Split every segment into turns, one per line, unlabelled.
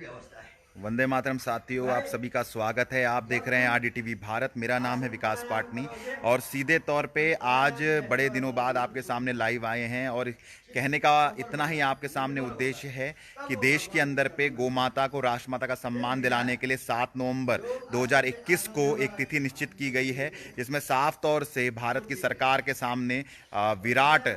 वंदे मातरम साथियों, आप सभी का स्वागत है। आप देख रहे हैं आरडीटीवी भारत। मेरा नाम है विकास पाटनी और सीधे तौर पे आज बड़े दिनों बाद आपके सामने लाइव आए हैं। और कहने का इतना ही आपके सामने उद्देश्य है कि देश के अंदर पे गोमाता को राष्ट्रमाता का सम्मान दिलाने के लिए 7 नवंबर 2021 को एक तिथि निश्चित की गई है, जिसमें साफ तौर से भारत की सरकार के सामने विराट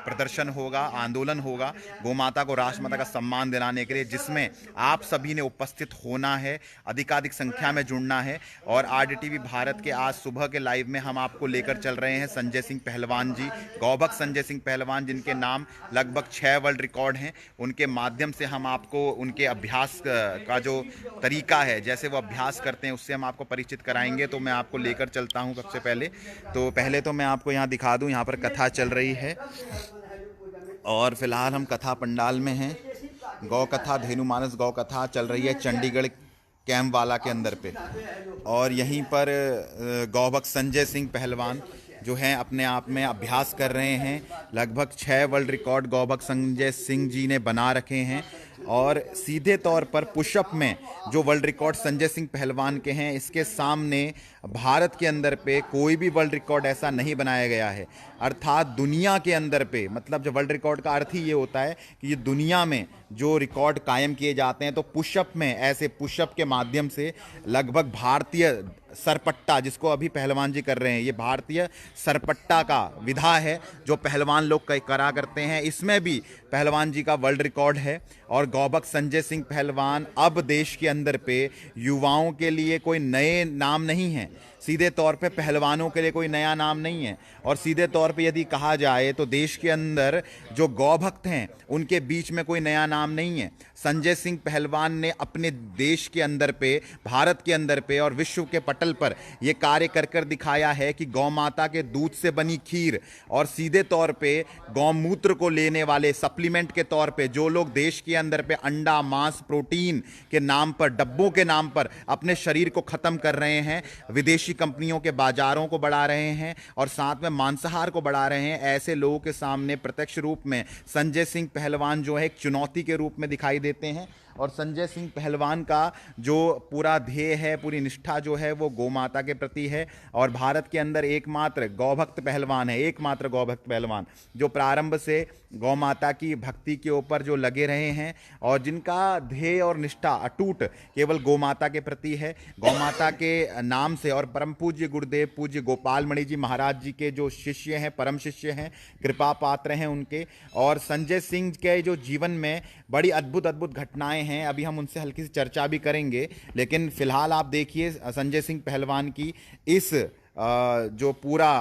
प्रदर्शन होगा, आंदोलन होगा गोमाता को राष्ट्रमाता का सम्मान दिलाने के लिए, जिसमें आप सभी ने उपस्थित होना है, अधिकाधिक संख्या में जुड़ना है। और आरडीटीवी भारत के आज सुबह के लाइव में हम आपको लेकर चल रहे हैं संजय सिंह पहलवान जी, गौबख्श संजय सिंह पहलवान, जिनके नाम लगभग 6 वर्ल्ड रिकॉर्ड हैं। उनके माध्यम से हम आपको उनके अभ्यास का जो तरीका है, जैसे वो अभ्यास करते हैं, उससे हम आपको परिचित कराएंगे। तो मैं आपको लेकर चलता हूं। सबसे पहले तो मैं आपको यहाँ दिखा दूं, यहाँ पर कथा चल रही है और फिलहाल हम कथा पंडाल में हैं। गौ कथा, धेनु मानस गौ कथा चल रही है चंडीगढ़ कैंप वाला के अंदर पे। और यहीं पर गौबख्श संजय सिंह पहलवान जो हैं अपने आप में अभ्यास कर रहे हैं। लगभग 6 वर्ल्ड रिकॉर्ड गौबख्श संजय सिंह जी ने बना रखे हैं। और सीधे तौर पर पुशअप में जो वर्ल्ड रिकॉर्ड संजय सिंह पहलवान के हैं, इसके सामने भारत के अंदर पे कोई भी वर्ल्ड रिकॉर्ड ऐसा नहीं बनाया गया है। अर्थात दुनिया के अंदर पे, मतलब जब वर्ल्ड रिकॉर्ड का अर्थ ही ये होता है कि ये दुनिया में जो रिकॉर्ड कायम किए जाते हैं, तो पुशअप में ऐसे पुशअप के माध्यम से लगभग भारतीय सरपट्टा, जिसको अभी पहलवान जी कर रहे हैं, ये भारतीय सरपट्टा का विधा है जो पहलवान लोग करा करते हैं। इसमें भी पहलवान जी का वर्ल्ड रिकॉर्ड है। और गौबख्श संजय सिंह पहलवान अब देश के अंदर पे युवाओं के लिए कोई नए नाम नहीं है, सीधे तौर पे पहलवानों के लिए कोई नया नाम नहीं है। और सीधे तौर पे यदि कहा जाए तो देश के अंदर जो गौभक्त हैं उनके बीच में कोई नया नाम नहीं है। संजय सिंह पहलवान ने अपने देश के अंदर पे, भारत के अंदर पे और विश्व के पटल पर यह कार्य कर कर दिखाया है कि गौ माता के दूध से बनी खीर और सीधे तौर पे गौमूत्र को लेने वाले सप्लीमेंट के तौर पे जो लोग देश के अंदर पे अंडा, मांस, प्रोटीन के नाम पर, डब्बों के नाम पर अपने शरीर को खत्म कर रहे हैं, विदेशी कंपनियों के बाजारों को बढ़ा रहे हैं और साथ में मांसाहार को बढ़ा रहे हैं, ऐसे लोगों के सामने प्रत्यक्ष रूप में संजय सिंह पहलवान जो है एक चुनौती के रूप में दिखाई देते हैं। और संजय सिंह पहलवान का जो पूरा ध्येय है, पूरी निष्ठा जो है, वो गौमाता के प्रति है। और भारत के अंदर एकमात्र गौभक्त पहलवान है, एकमात्र गौभक्त पहलवान जो प्रारंभ से गौमाता की भक्ति के ऊपर जो लगे रहे हैं और जिनका ध्येय और निष्ठा अटूट केवल गौमाता के प्रति है। गौमाता के नाम से, और परम पूज्य गुरुदेव पूज्य गोपाल मणि जी महाराज जी के जो शिष्य हैं, परम शिष्य हैं, कृपा पात्र हैं उनके। और संजय सिंह के जो जीवन में बड़ी अद्भुत अद्भुत घटनाएं हैं, अभी हम उनसे हल्की सी चर्चा भी करेंगे। लेकिन फिलहाल आप देखिए संजय सिंह पहलवान की इस जो पूरा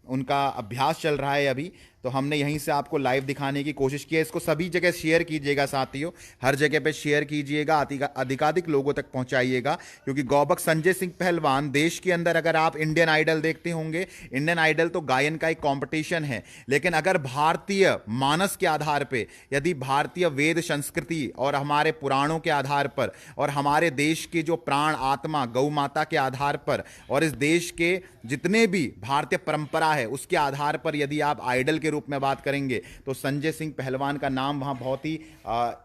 उनका अभ्यास चल रहा है अभी, तो हमने यहीं से आपको लाइव दिखाने की कोशिश की है। इसको सभी जगह शेयर कीजिएगा साथियों, हर जगह पे शेयर कीजिएगा, अधिकाधिक लोगों तक पहुंचाइएगा। क्योंकि गौबख्श संजय सिंह पहलवान देश के अंदर, अगर आप इंडियन आइडल देखते होंगे, इंडियन आइडल तो गायन का एक कंपटीशन है, लेकिन अगर भारतीय मानस के आधार पे, यदि भारतीय वेद संस्कृति और हमारे पुराणों के आधार पर और हमारे देश की जो प्राण आत्मा गौ माता के आधार पर और इस देश के जितने भी भारतीय परंपरा है उसके आधार पर यदि आप आइडल के रूप में बात करेंगे, तो संजय सिंह पहलवान का नाम वहां बहुत ही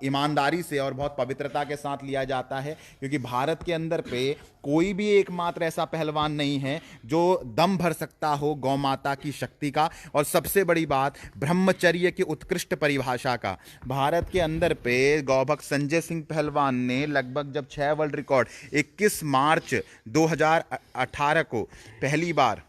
ईमानदारी से और बहुत पवित्रता के साथ लिया जाता है। क्योंकि भारत के अंदर पे कोई भी एकमात्र ऐसा पहलवान नहीं है जो दम भर सकता हो गौ माता की शक्ति का, और सबसे बड़ी बात ब्रह्मचर्य की उत्कृष्ट परिभाषा का। भारत के अंदर पे गौबख्श संजय सिंह पहलवान ने लगभग जब 6 वर्ल्ड रिकॉर्ड 21 मार्च 2018 को पहली बार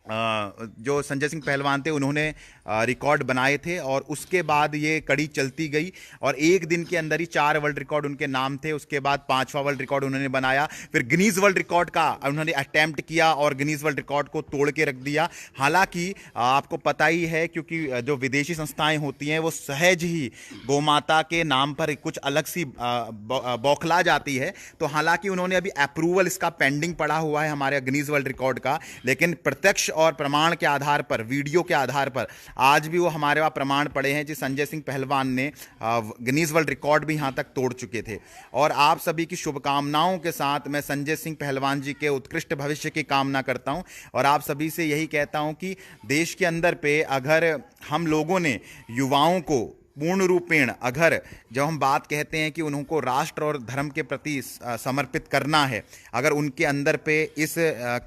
जो संजय सिंह पहलवान थे उन्होंने रिकॉर्ड बनाए थे, और उसके बाद ये कड़ी चलती गई और एक दिन के अंदर ही 4 वर्ल्ड रिकॉर्ड उनके नाम थे। उसके बाद 5वां वर्ल्ड रिकॉर्ड उन्होंने बनाया, फिर गिनीज वर्ल्ड रिकॉर्ड का उन्होंने अटेम्प्ट किया और गिनीज वर्ल्ड रिकॉर्ड को तोड़ के रख दिया। हालांकि आपको पता ही है, क्योंकि जो विदेशी संस्थाएं होती हैं वो सहज ही गोमाता के नाम पर कुछ अलग सी बौखला जाती है। तो हालांकि उन्होंने अभी अप्रूवल इसका पेंडिंग पड़ा हुआ है हमारे गिनीज वर्ल्ड रिकॉर्ड का, लेकिन प्रत्यक्ष और प्रमाण के आधार पर, वीडियो के आधार पर आज भी वो हमारे वहाँ प्रमाण पड़े हैं कि संजय सिंह पहलवान ने गिनीज वर्ल्ड रिकॉर्ड भी यहाँ तक तोड़ चुके थे। और आप सभी की शुभकामनाओं के साथ मैं संजय सिंह पहलवान जी के उत्कृष्ट भविष्य की कामना करता हूँ और आप सभी से यही कहता हूँ कि देश के अंदर पे अगर हम लोगों ने युवाओं को पूर्ण रूपेण अगर जब हम बात कहते हैं कि उनको राष्ट्र और धर्म के प्रति समर्पित करना है, अगर उनके अंदर पे इस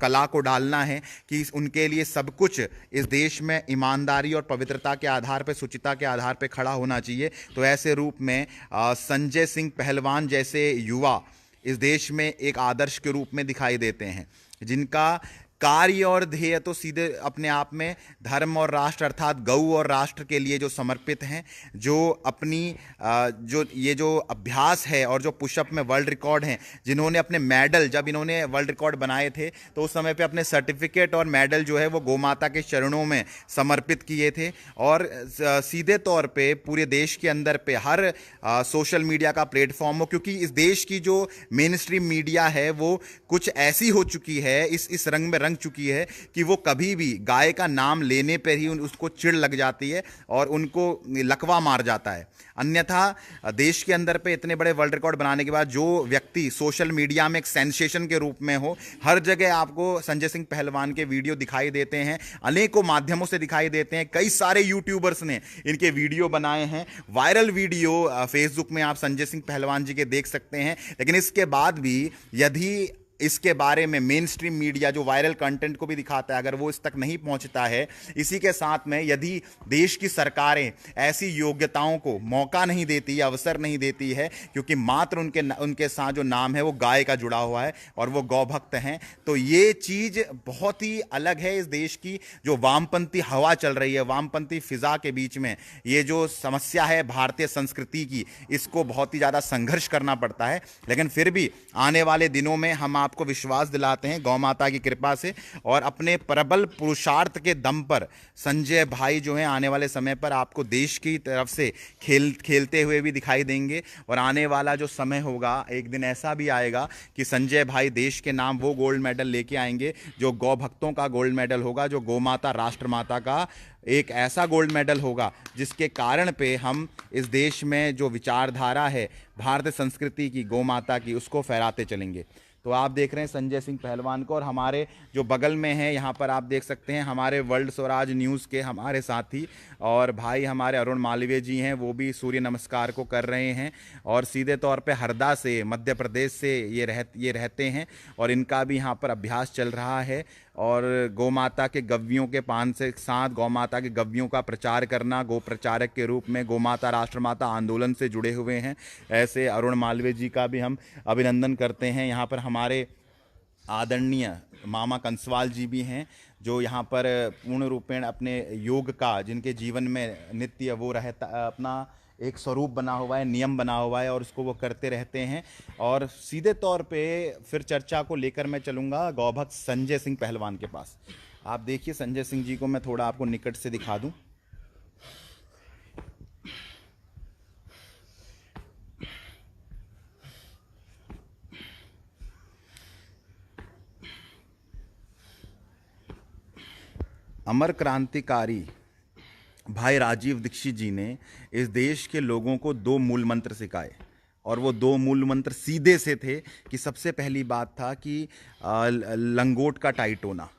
कला को डालना है कि उनके लिए सब कुछ इस देश में ईमानदारी और पवित्रता के आधार पे, शुचिता के आधार पे खड़ा होना चाहिए, तो ऐसे रूप में संजय सिंह पहलवान जैसे युवा इस देश में एक आदर्श के रूप में दिखाई देते हैं, जिनका कार्य और ध्येय तो सीधे अपने आप में धर्म और राष्ट्र अर्थात गौ और राष्ट्र के लिए जो समर्पित हैं, जो अपनी जो अभ्यास है और जो पुशअप में वर्ल्ड रिकॉर्ड हैं, जिन्होंने अपने मेडल, जब इन्होंने वर्ल्ड रिकॉर्ड बनाए थे तो उस समय पे अपने सर्टिफिकेट और मेडल जो है वो गोमाता के चरणों में समर्पित किए थे। और सीधे तौर पे पूरे देश के अंदर पे हर सोशल मीडिया का प्लेटफॉर्म हो, क्योंकि इस देश की जो मेन स्ट्रीम मीडिया है वो कुछ ऐसी हो चुकी है, इस रंग में रंग चुकी है कि वो कभी भी गाय का नाम लेने पर ही उसको चिढ़ लग जाती है और उनको लकवा मार जाता है। अन्यथा देश के अंदर पे इतने बड़े वर्ल्ड रिकॉर्ड बनाने के बाद जो व्यक्ति सोशल मीडिया में एक सेंसेशन के रूप में हो, हर जगह आपको संजय सिंह पहलवान के वीडियो दिखाई देते हैं, अनेकों माध्यमों से दिखाई देते हैं। कई सारे यूट्यूबर्स ने इनके वीडियो बनाए हैं, वायरल वीडियो फेसबुक में आप संजय सिंह पहलवान जी के देख सकते हैं। लेकिन इसके बाद भी यदि इसके बारे में मेन स्ट्रीम मीडिया जो वायरल कंटेंट को भी दिखाता है, अगर वो इस तक नहीं पहुंचता है, इसी के साथ में यदि देश की सरकारें ऐसी योग्यताओं को मौका नहीं देती, अवसर नहीं देती है, क्योंकि मात्र उनके साथ जो नाम है वो गाय का जुड़ा हुआ है और वो गौ भक्त हैं, तो ये चीज़ बहुत ही अलग है। इस देश की जो वामपंथी हवा चल रही है, वामपंथी फिजा के बीच में ये जो समस्या है भारतीय संस्कृति की, इसको बहुत ही ज़्यादा संघर्ष करना पड़ता है। लेकिन फिर भी आने वाले दिनों में हम आपको विश्वास दिलाते हैं गौ माता की कृपा से और अपने प्रबल पुरुषार्थ के दम पर संजय भाई जो हैं आने वाले समय पर आपको देश की तरफ से खेलते हुए भी दिखाई देंगे। और आने वाला जो समय होगा, एक दिन ऐसा भी आएगा कि संजय भाई देश के नाम वो गोल्ड मेडल लेके आएंगे जो गौ भक्तों का गोल्ड मेडल होगा, जो गौ माता राष्ट्र माता का एक ऐसा गोल्ड मेडल होगा जिसके कारण पे हम इस देश में जो विचारधारा है भारतीय संस्कृति की, गौ माता की, उसको फहराते चलेंगे। तो आप देख रहे हैं संजय सिंह पहलवान को, और हमारे जो बगल में है यहाँ पर आप देख सकते हैं हमारे वर्ल्ड स्वराज न्यूज़ के हमारे साथी और भाई हमारे अरुण मालवीय जी हैं, वो भी सूर्य नमस्कार को कर रहे हैं। और सीधे तौर पे हरदा से, मध्य प्रदेश से ये रहते हैं और इनका भी यहाँ पर अभ्यास चल रहा है। और गौ माता के गव्यों के पान से साथ गौ माता के गव्यों का प्रचार करना, गौ प्रचारक के रूप में गौ माता राष्ट्रमाता आंदोलन से जुड़े हुए हैं। ऐसे अरुण मालवीय जी का भी हम अभिनंदन करते हैं। यहाँ पर हमारे आदरणीय मामा कंसवाल जी भी हैं जो यहाँ पर पूर्ण रूपेण अपने योग का, जिनके जीवन में नित्य वो रहता अपना एक स्वरूप बना हुआ है, नियम बना हुआ है और उसको वो करते रहते हैं। और सीधे तौर पे फिर चर्चा को लेकर मैं चलूँगा गौभक्त संजय सिंह पहलवान के पास। आप देखिए संजय सिंह जी को मैं थोड़ा आपको निकट से दिखा दूं। अमर क्रांतिकारी भाई राजीव दीक्षित जी ने इस देश के लोगों को 2 मूल मंत्र सिखाए और वो 2 मूल मंत्र सीधे से थे कि सबसे पहली बात था कि लंगोट का टाइट होना।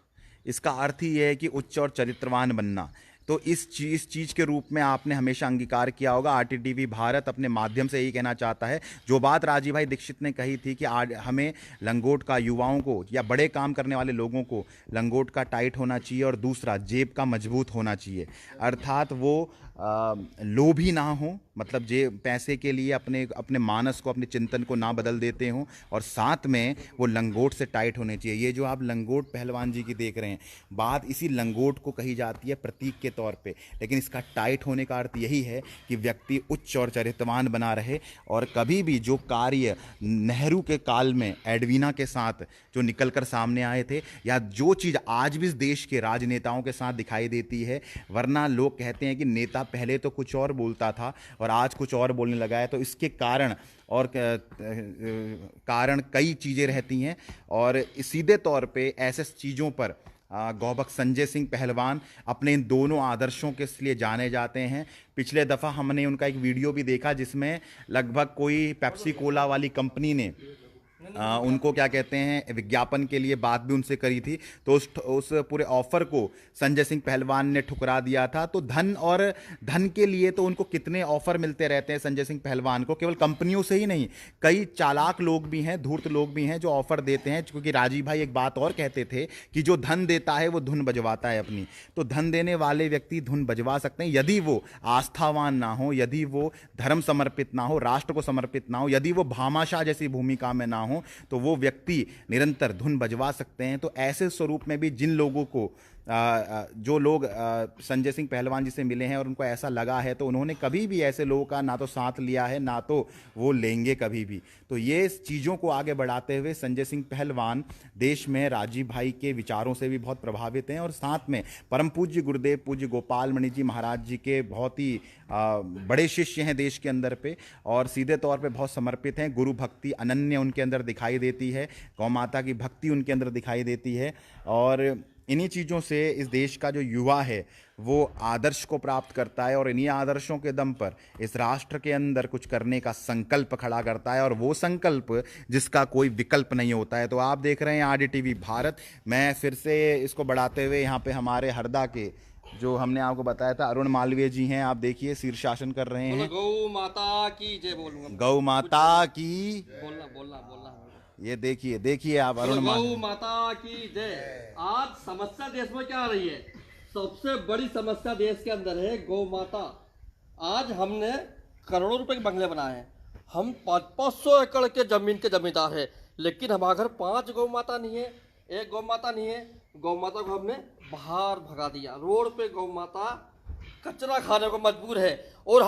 इसका अर्थ ही है कि उच्च और चरित्रवान बनना। तो इस चीज़ के रूप में आपने हमेशा अंगीकार किया होगा। आरटीटीवी भारत अपने माध्यम से यही कहना चाहता है, जो बात राजीव भाई दीक्षित ने कही थी कि हमें लंगोट का, युवाओं को या बड़े काम करने वाले लोगों को लंगोट का टाइट होना चाहिए और दूसरा जेब का मजबूत होना चाहिए। अर्थात वो लोभी ना हो, मतलब पैसे के लिए अपने मानस को, अपने चिंतन को ना बदल देते हों, और साथ में वो लंगोट से टाइट होने चाहिए। ये जो आप लंगोट पहलवान जी की देख रहे हैं, बात इसी लंगोट को कही जाती है प्रतीक के तौर पे, लेकिन इसका टाइट होने का अर्थ यही है कि व्यक्ति उच्च और चरित्रवान बना रहे और कभी भी जो कार्य नेहरू के काल में एडवीना के साथ जो निकल कर सामने आए थे, या जो चीज़ आज भी इस देश के राजनेताओं के साथ दिखाई देती है, वरना लोग कहते हैं कि नेता पहले तो कुछ और बोलता था और आज कुछ और बोलने लगा है, तो इसके कारण कई चीज़ें रहती हैं। और सीधे तौर पे ऐसे चीज़ों पर गौभक्त संजय सिंह पहलवान अपने इन दोनों आदर्शों के लिए जाने जाते हैं। पिछले दफ़ा हमने उनका एक वीडियो भी देखा जिसमें लगभग कोई पेप्सी कोला वाली कंपनी ने उनको क्या कहते हैं विज्ञापन के लिए बात भी उनसे करी थी, तो उस पूरे ऑफर को संजय सिंह पहलवान ने ठुकरा दिया था। तो धन के लिए तो उनको कितने ऑफर मिलते रहते हैं संजय सिंह पहलवान को, केवल कंपनियों से ही नहीं, कई चालाक लोग भी हैं, धूर्त लोग भी हैं जो ऑफर देते हैं। क्योंकि राजीव भाई एक बात और कहते थे कि जो धन देता है वो धुन बजवाता है अपनी। तो धन देने वाले व्यक्ति धुन बजवा सकते हैं यदि वो आस्थावान ना हो, यदि वो धर्म समर्पित ना हो, राष्ट्र को समर्पित ना हो, यदि वो भामाशाह जैसी भूमिका में ना हो, तो वो व्यक्ति निरंतर धुन बजवा सकते हैं। तो ऐसे स्वरूप में भी जिन लोगों को जो लोग संजय सिंह पहलवान जी से मिले हैं और उनको ऐसा लगा है, तो उन्होंने कभी भी ऐसे लोगों का ना तो साथ लिया है ना तो वो लेंगे कभी भी। तो ये चीज़ों को आगे बढ़ाते हुए संजय सिंह पहलवान देश में राजीव भाई के विचारों से भी बहुत प्रभावित हैं और साथ में परम पूज्य गुरुदेव पूज्य गोपाल मणि जी महाराज जी के बहुत ही बड़े शिष्य हैं देश के अंदर पे, और सीधे तौर पे बहुत समर्पित हैं। गुरु भक्ति अनन्य उनके अंदर दिखाई देती है, गौ माता की भक्ति उनके अंदर दिखाई देती है। और इन्हीं चीज़ों से इस देश का जो युवा है वो आदर्श को प्राप्त करता है और इन्हीं आदर्शों के दम पर इस राष्ट्र के अंदर कुछ करने का संकल्प खड़ा करता है, और वो संकल्प जिसका कोई विकल्प नहीं होता है। तो आप देख रहे हैं आरडीटीवी भारत। मैं फिर से इसको बढ़ाते हुए यहाँ पे हमारे हरदा के जो हमने आपको बताया था अरुण मालवीय जी हैं, आप देखिए शीर्षासन कर रहे हैं।
गौ माता की जय बोलूंगा,
गौ माता की
बोलना बोलना बोलना।
ये देखिए आप अरुण
गौ माता की जय। आज समस्या देश में क्या आ रही है? सबसे बड़ी समस्या देश के अंदर है गौ माता। आज हमने करोड़ों रुपए के बंगले बनाए हैं, हम 500 एकड़ के जमीन के जमींदार है, लेकिन हमारे घर 5 गौ माता नहीं है, 1 गौ माता नहीं है। गौ माता को हमने बाहर भगा दिया, रोड पे गौ माता कचरा खाने को मजबूर है। और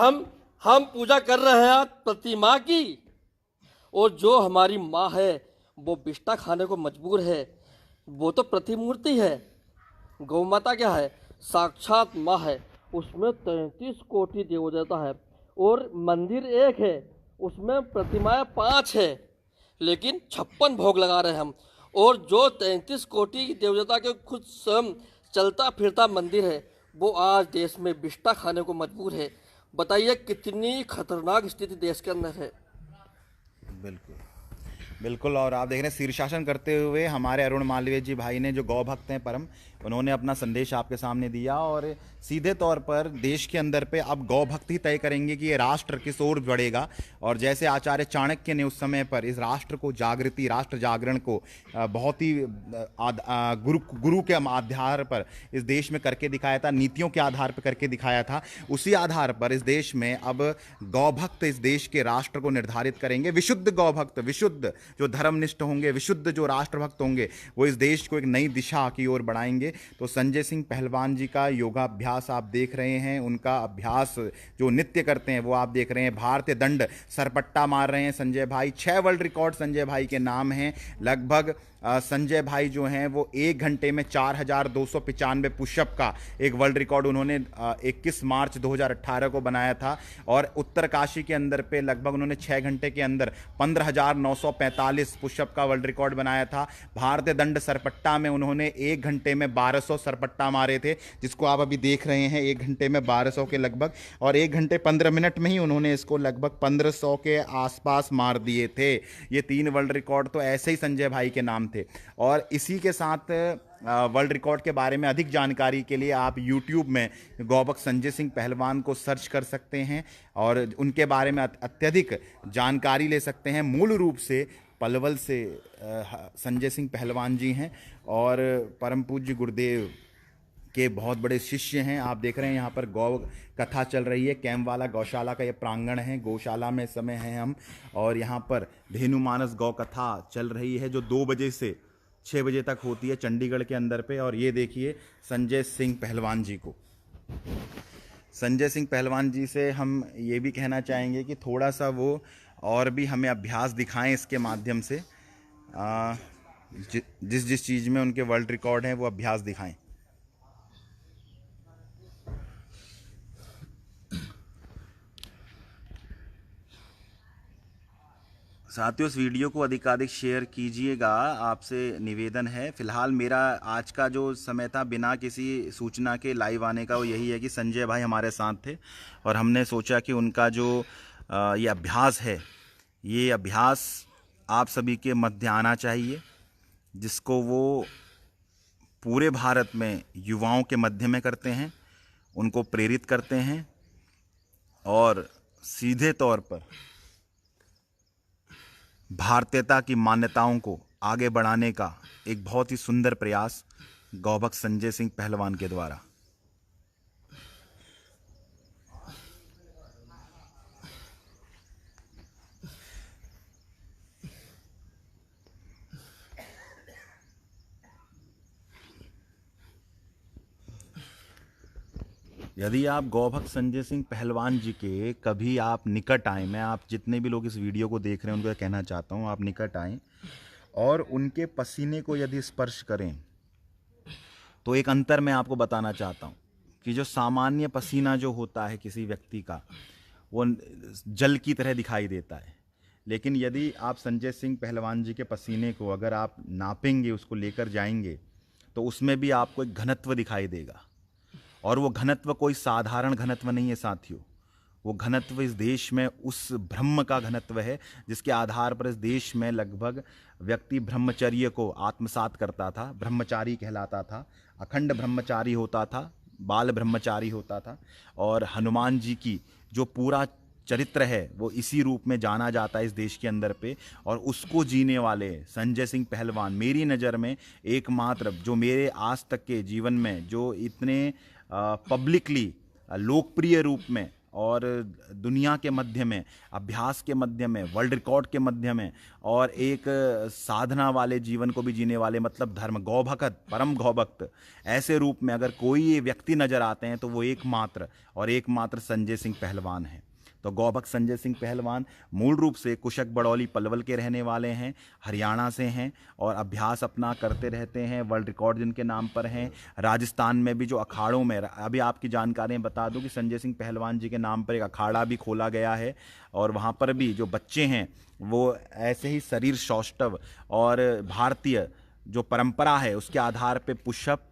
हम पूजा कर रहे हैं प्रतिमा की, और जो हमारी माँ है वो बिष्टा खाने को मजबूर है। वो तो प्रतिमूर्ति है। गौ माता क्या है? साक्षात माँ है। उसमें 33 कोटि देव देवता है, और मंदिर एक है, उसमें प्रतिमाएं 5 है, लेकिन 56 भोग लगा रहे हैं हम। और जो 33 कोटि देव देवता के खुद स्वयं चलता फिरता मंदिर है, वो आज देश में बिष्टा खाने को मजबूर है। बताइए कितनी खतरनाक स्थिति देश के अंदर है।
बिल्कुल। और आप देख रहे हैं शीर्षासन करते हुए हमारे अरुण मालवीय जी भाई ने, जो गौ भक्त हैं परम, उन्होंने अपना संदेश आपके सामने दिया। और सीधे तौर पर देश के अंदर पे अब गौ भक्त ही तय करेंगे कि ये राष्ट्र किस ओर बढ़ेगा। और जैसे आचार्य चाणक्य ने उस समय पर इस राष्ट्र को जागृति, राष्ट्र जागरण को बहुत ही गुरु के आधार पर इस देश में करके दिखाया था, नीतियों के आधार पर करके दिखाया था, उसी आधार पर इस देश में अब गौ भक्त इस देश के राष्ट्र को निर्धारित करेंगे। विशुद्ध गौ भक्त, विशुद्ध जो धर्मनिष्ठ होंगे, विशुद्ध जो राष्ट्रभक्त होंगे, वो इस देश को एक नई दिशा की ओर बढ़ाएंगे। तो संजय सिंह पहलवान जी का योगाभ्यास आप देख रहे हैं, उनका अभ्यास जो नित्य करते हैं वो आप देख रहे हैं। भारतीय दंड सरपट्टा मार रहे हैं संजय भाई। 6 वर्ल्ड रिकॉर्ड संजय भाई के नाम हैं। लगभग संजय भाई जो हैं वो 1 घंटे में 4295 पुशअप का एक वर्ल्ड रिकॉर्ड उन्होंने 21 मार्च 2018 को बनाया था। और उत्तरकाशी के अंदर पे लगभग उन्होंने 6 घंटे के अंदर 15,945 पुशअप का वर्ल्ड रिकॉर्ड बनाया था। भारतीय दंड सरपट्टा में उन्होंने 1 घंटे में 1200 सरपट्टा मारे थे, जिसको आप अभी देख रहे हैं 1 घंटे में 1200 के लगभग, और 1 घंटे 15 मिनट में ही उन्होंने इसको लगभग 1500 के आसपास मार दिए थे। ये 3 वर्ल्ड रिकॉर्ड तो ऐसे ही संजय भाई के नाम थे। और इसी के साथ वर्ल्ड रिकॉर्ड के बारे में अधिक जानकारी के लिए आप YouTube में गौभक्त संजय सिंह पहलवान को सर्च कर सकते हैं और उनके बारे में अत्यधिक जानकारी ले सकते हैं। मूल रूप से पलवल से संजय सिंह पहलवान जी हैं और परम पूज्य गुरुदेव के बहुत बड़े शिष्य हैं। आप देख रहे हैं यहाँ पर गौ कथा चल रही है। कैम्पवाला गौशाला का ये प्रांगण है, गौशाला में इस समय हैं हम, और यहाँ पर धेनु मानस गौ कथा चल रही है जो 2 बजे से 6 बजे तक होती है चंडीगढ़ के अंदर पे। और ये देखिए संजय सिंह पहलवान जी को। संजय सिंह पहलवान जी से हम ये भी कहना चाहेंगे कि थोड़ा सा वो और भी हमें अभ्यास दिखाएं इसके माध्यम से, जिस चीज़ में उनके वर्ल्ड रिकॉर्ड हैं वो अभ्यास दिखाएं। साथियों, इस वीडियो को अधिकाधिक शेयर कीजिएगा, आपसे निवेदन है। फिलहाल मेरा आज का जो समय था बिना किसी सूचना के लाइव आने का, वो यही है कि संजय भाई हमारे साथ थे और हमने सोचा कि उनका जो ये अभ्यास है, ये अभ्यास आप सभी के मध्य आना चाहिए, जिसको वो पूरे भारत में युवाओं के मध्य में करते हैं, उनको प्रेरित करते हैं और सीधे तौर पर भारतीयता की मान्यताओं को आगे बढ़ाने का एक बहुत ही सुंदर प्रयास गौभक्त संजय सिंह पहलवान के द्वारा। यदि आप गौभक्त संजय सिंह पहलवान जी के कभी आप निकट आए, मैं आप जितने भी लोग इस वीडियो को देख रहे हैं उनको कहना चाहता हूं, आप निकट आएँ और उनके पसीने को यदि स्पर्श करें तो एक अंतर मैं आपको बताना चाहता हूं कि जो सामान्य पसीना जो होता है किसी व्यक्ति का, वो जल की तरह दिखाई देता है, लेकिन यदि आप संजय सिंह पहलवान जी के पसीने को अगर आप नापेंगे, उसको लेकर जाएंगे, तो उसमें भी आपको एक घनत्व दिखाई देगा। और वो घनत्व कोई साधारण घनत्व नहीं है साथियों, वो घनत्व इस देश में उस ब्रह्म का घनत्व है जिसके आधार पर इस देश में लगभग व्यक्ति ब्रह्मचर्य को आत्मसात करता था, ब्रह्मचारी कहलाता था, अखंड ब्रह्मचारी होता था, बाल ब्रह्मचारी होता था। और हनुमान जी की जो पूरा चरित्र है वो इसी रूप में जाना जाता है इस देश के अंदर पे, और उसको जीने वाले संजय सिंह पहलवान मेरी नज़र में एकमात्र, जो मेरे आज तक के जीवन में जो इतने पब्लिकली लोकप्रिय रूप में और दुनिया के मध्य में, अभ्यास के मध्य में, वर्ल्ड रिकॉर्ड के मध्य में और एक साधना वाले जीवन को भी जीने वाले, मतलब धर्म गौभक्त, परम गौभक्त, ऐसे रूप में अगर कोई व्यक्ति नज़र आते हैं तो वो एकमात्र और एकमात्र संजय सिंह पहलवान हैं। तो गौभक्त संजय सिंह पहलवान मूल रूप से कुशक बड़ौली पलवल के रहने वाले हैं, हरियाणा से हैं और अभ्यास अपना करते रहते हैं, वर्ल्ड रिकॉर्ड जिनके नाम पर हैं। राजस्थान में भी जो अखाड़ों में, अभी आपकी जानकारियाँ बता दूं कि संजय सिंह पहलवान जी के नाम पर एक अखाड़ा भी खोला गया है और वहाँ पर भी जो बच्चे हैं वो ऐसे ही शरीर सौष्ठव और भारतीय जो परंपरा है उसके आधार पर पुशअप,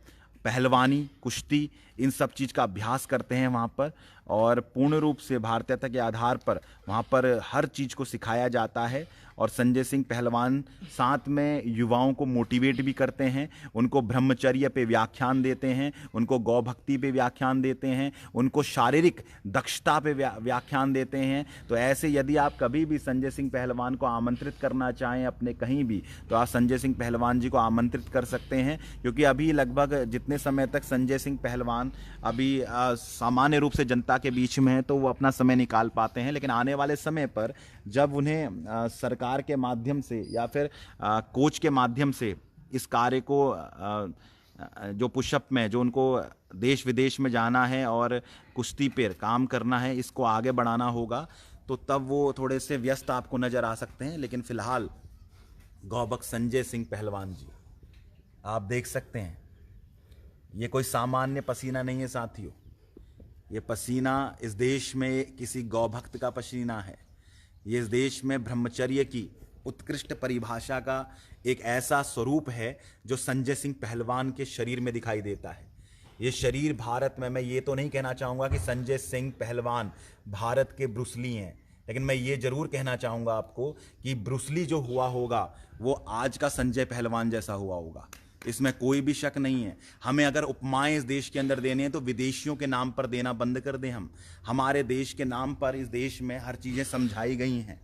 पहलवानी, कुश्ती, इन सब चीज़ का अभ्यास करते हैं वहाँ पर, और पूर्ण रूप से भारतीयता के आधार पर वहाँ पर हर चीज़ को सिखाया जाता है। और संजय सिंह पहलवान साथ में युवाओं को मोटिवेट भी करते हैं, उनको ब्रह्मचर्य पे व्याख्यान देते हैं, उनको गौभक्ति पे व्याख्यान देते हैं, उनको शारीरिक दक्षता पे व्याख्यान देते हैं। तो ऐसे यदि आप कभी भी संजय सिंह पहलवान को आमंत्रित करना चाहें अपने कहीं भी, तो आप संजय सिंह पहलवान जी को आमंत्रित कर सकते हैं, क्योंकि अभी लगभग जितने समय तक संजय सिंह पहलवान अभी सामान्य रूप से जनता के बीच में है तो वो अपना समय निकाल पाते हैं, लेकिन आने वाले समय पर जब उन्हें सरकार के माध्यम से या फिर कोच के माध्यम से इस कार्य को जो पुशअप में जो उनको देश विदेश में जाना है और कुश्ती पर काम करना है, इसको आगे बढ़ाना होगा, तो तब वो थोड़े से व्यस्त आपको नज़र आ सकते हैं। लेकिन फ़िलहाल गौभक्त संजय सिंह पहलवान जी आप देख सकते हैं, ये कोई सामान्य पसीना नहीं है साथियों, ये पसीना इस देश में किसी गौभक्त का पसीना है। ये इस देश में ब्रह्मचर्य की उत्कृष्ट परिभाषा का एक ऐसा स्वरूप है जो संजय सिंह पहलवान के शरीर में दिखाई देता है। ये शरीर भारत में, मैं ये तो नहीं कहना चाहूँगा कि संजय सिंह पहलवान भारत के ब्रूस ली हैं, लेकिन मैं ये ज़रूर कहना चाहूँगा आपको कि ब्रूस ली जो हुआ होगा वो आज का संजय पहलवान जैसा हुआ होगा, इसमें कोई भी शक नहीं है। हमें अगर उपमाएं इस देश के अंदर देने हैं तो विदेशियों के नाम पर देना बंद कर दें। हम हमारे देश के नाम पर इस देश में हर चीज़ें समझाई गई हैं।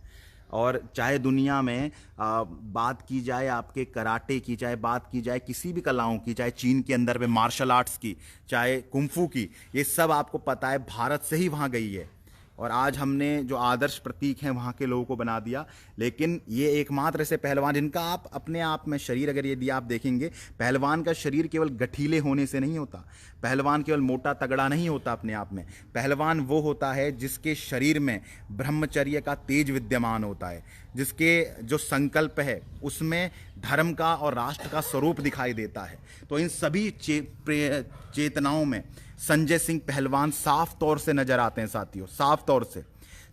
और चाहे दुनिया में बात की जाए आपके कराटे की, चाहे बात की जाए किसी भी कलाओं की, चाहे चीन के अंदर में मार्शल आर्ट्स की, चाहे कुंफू की, ये सब आपको पता है भारत से ही वहाँ गई है। और आज हमने जो आदर्श प्रतीक हैं वहाँ के लोगों को बना दिया। लेकिन ये एकमात्र ऐसे पहलवान जिनका आप अपने आप में शरीर, अगर यदि आप देखेंगे, पहलवान का शरीर केवल गठीले होने से नहीं होता, पहलवान केवल मोटा तगड़ा नहीं होता अपने आप में। पहलवान वो होता है जिसके शरीर में ब्रह्मचर्य का तेज विद्यमान होता है, जिसके जो संकल्प है उसमें धर्म का और राष्ट्र का स्वरूप दिखाई देता है। तो इन सभी चेतनाओं में संजय सिंह पहलवान साफ तौर से नजर आते हैं साथियों, साफ तौर से।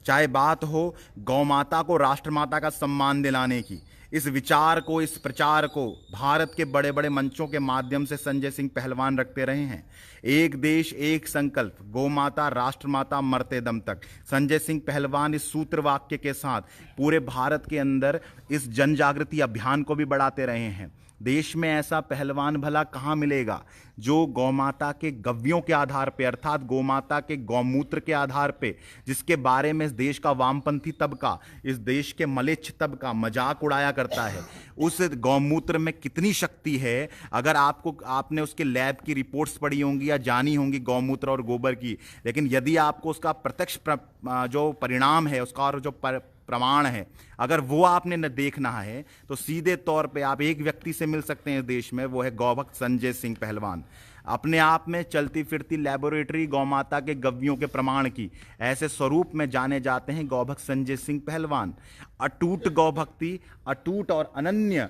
चाहे बात हो गौ माता को राष्ट्रमाता का सम्मान दिलाने की, इस विचार को, इस प्रचार को भारत के बड़े बड़े मंचों के माध्यम से संजय सिंह पहलवान रखते रहे हैं। एक देश एक संकल्प, गौ माता राष्ट्रमाता मरते दम तक। संजय सिंह पहलवान इस सूत्र वाक्य के साथ पूरे भारत के अंदर इस जन जागृति अभियान को भी बढ़ाते रहे हैं। देश में ऐसा पहलवान भला कहाँ मिलेगा जो गौमाता के गव्यों के आधार पे, अर्थात गौमाता के गौमूत्र के आधार पे, जिसके बारे में इस देश का वामपंथी तबका, इस देश के मलेच्छ तबका मजाक उड़ाया करता है। उस गौमूत्र में कितनी शक्ति है, अगर आपने उसके लैब की रिपोर्ट्स पढ़ी होंगी या जानी होंगी गौमूत्र और गोबर की, लेकिन यदि आपको उसका प्रत्यक्ष जो परिणाम है, उसका और जो प्रमाण है, अगर वो आपने न देखना है तो सीधे तौर पे आप एक व्यक्ति से मिल सकते हैं इस देश में, वो है गौभक्त संजय सिंह पहलवान। अपने आप में चलती फिरती लेबोरेटरी गौमाता के गव्यों के प्रमाण की, ऐसे स्वरूप में जाने जाते हैं गौभक्त संजय सिंह पहलवान। अटूट गौभक्ति, अटूट और अनन्य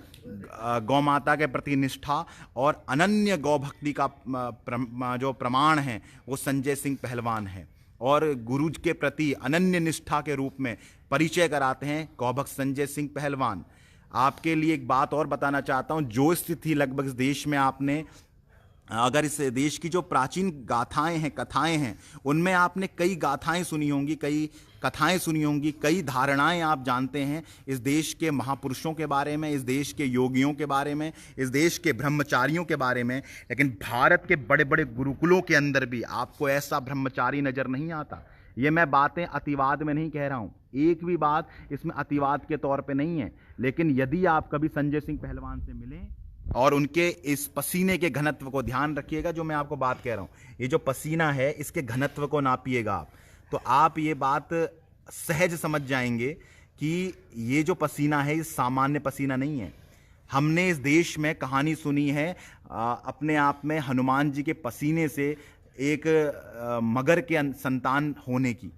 गौमाता के प्रति निष्ठा और अनन्य गौभक्ति का जो प्रमाण है वो संजय सिंह पहलवान है, और गुरु के प्रति अनन्य निष्ठा के रूप में परिचय कराते हैं गौभक्त संजय सिंह पहलवान। आपके लिए एक बात और बताना चाहता हूं, जो स्थिति लगभग इस देश में आपने, अगर इस देश की जो प्राचीन गाथाएं हैं, कथाएं हैं, उनमें आपने कई गाथाएं सुनी होंगी, कई कथाएं सुनी होंगी, कई धारणाएं आप जानते हैं इस देश के महापुरुषों के बारे में, इस देश के योगियों के बारे में, इस देश के ब्रह्मचारियों के बारे में, लेकिन भारत के बड़े बड़े गुरुकुलों के अंदर भी आपको ऐसा ब्रह्मचारी नजर नहीं आता। ये मैं बातें अतिवाद में नहीं कह रहा हूं, एक भी बात इसमें अतिवाद के तौर पे नहीं है, लेकिन यदि आप कभी संजय सिंह पहलवान से मिलें और उनके इस पसीने के घनत्व को ध्यान रखिएगा, जो मैं आपको बात कह रहा हूं, ये जो पसीना है इसके घनत्व को नापिएगा आप, तो आप ये बात सहज समझ जाएंगे कि ये जो पसीना है ये सामान्य पसीना नहीं है। हमने इस देश में कहानी सुनी है अपने आप में हनुमान जी के पसीने से एक मगर के संतान होने की,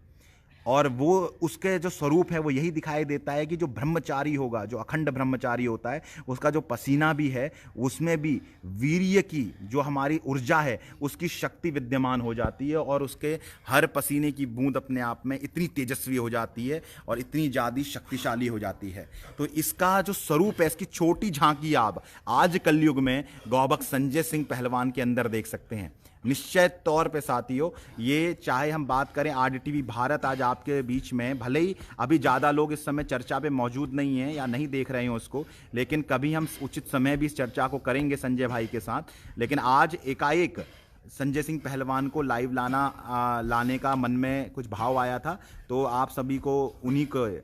और वो उसके जो स्वरूप है वो यही दिखाई देता है कि जो ब्रह्मचारी होगा, जो अखंड ब्रह्मचारी होता है, उसका जो पसीना भी है उसमें भी वीर्य की जो हमारी ऊर्जा है उसकी शक्ति विद्यमान हो जाती है, और उसके हर पसीने की बूंद अपने आप में इतनी तेजस्वी हो जाती है और इतनी ज़्यादा शक्तिशाली हो जाती है। तो इसका जो स्वरूप है, इसकी छोटी झांकी आप आज कलयुग में गौभक्त संजय सिंह पहलवान के अंदर देख सकते हैं। निश्चित तौर पे साथियों, ये चाहे हम बात करें आरडीटीवी भारत आज आपके बीच में, भले ही अभी ज़्यादा लोग इस समय चर्चा पे मौजूद नहीं हैं या नहीं देख रहे हैं उसको, लेकिन कभी हम उचित समय भी इस चर्चा को करेंगे संजय भाई के साथ। लेकिन आज एकाएक संजय सिंह पहलवान को लाइव लाने का मन में कुछ भाव आया था, तो आप सभी को उन्हीं के